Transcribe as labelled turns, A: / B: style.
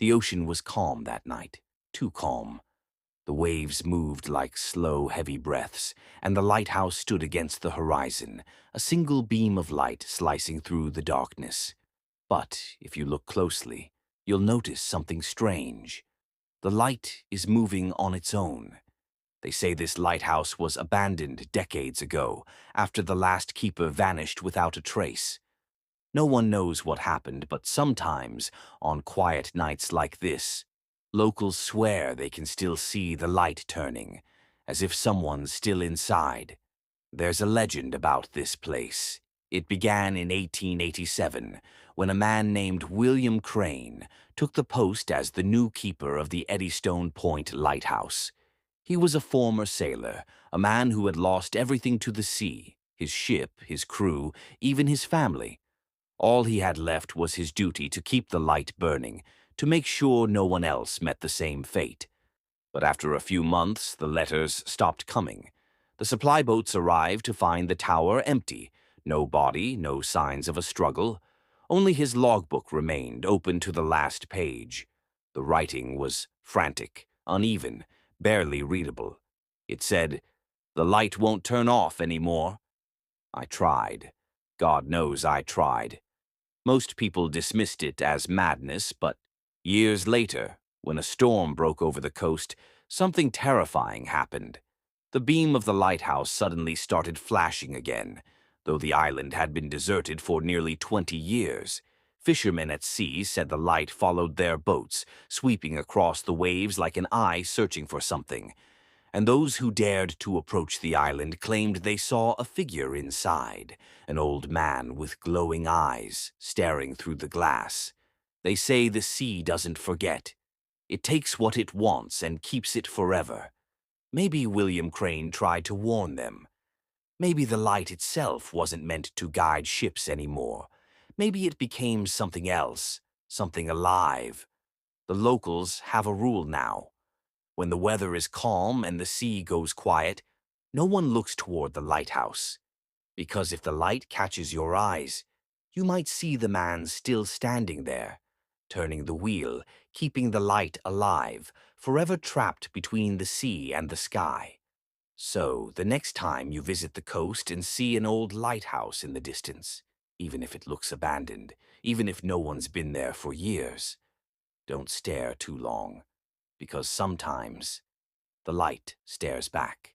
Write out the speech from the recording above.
A: The ocean was calm that night, too calm. The waves moved like slow, heavy breaths, and the lighthouse stood against the horizon, a single beam of light slicing through the darkness. But if you look closely, you'll notice something strange. The light is moving on its own. They say this lighthouse was abandoned decades ago, after the last keeper vanished without a trace. No one knows what happened, but sometimes, on quiet nights like this, locals swear they can still see the light turning, as if someone's still inside. There's a legend about this place. It began in 1887, when a man named William Crane took the post as the new keeper of the Eddystone Point Lighthouse. He was a former sailor, a man who had lost everything to the sea, his ship, his crew, even his family. All he had left was his duty to keep the light burning, to make sure no one else met the same fate. But after a few months, the letters stopped coming. The supply boats arrived to find the tower empty. No body, no signs of a struggle. Only his logbook remained open to the last page. The writing was frantic, uneven, barely readable. It said, "The light won't turn off anymore." I tried. God knows I tried. Most people dismissed it as madness, but years later, when a storm broke over the coast, something terrifying happened. The beam of the lighthouse suddenly started flashing again, though the island had been deserted for nearly 20 years. Fishermen at sea said the light followed their boats, sweeping across the waves like an eye searching for something. And those who dared to approach the island claimed they saw a figure inside, an old man with glowing eyes staring through the glass. They say the sea doesn't forget. It takes what it wants and keeps it forever. Maybe William Crane tried to warn them. Maybe the light itself wasn't meant to guide ships anymore. Maybe it became something else, something alive. The locals have a rule now. When the weather is calm and the sea goes quiet, no one looks toward the lighthouse. Because if the light catches your eyes, you might see the man still standing there, turning the wheel, keeping the light alive, forever trapped between the sea and the sky. So, the next time you visit the coast and see an old lighthouse in the distance, even if it looks abandoned, even if no one's been there for years, don't stare too long, because sometimes the light stares back.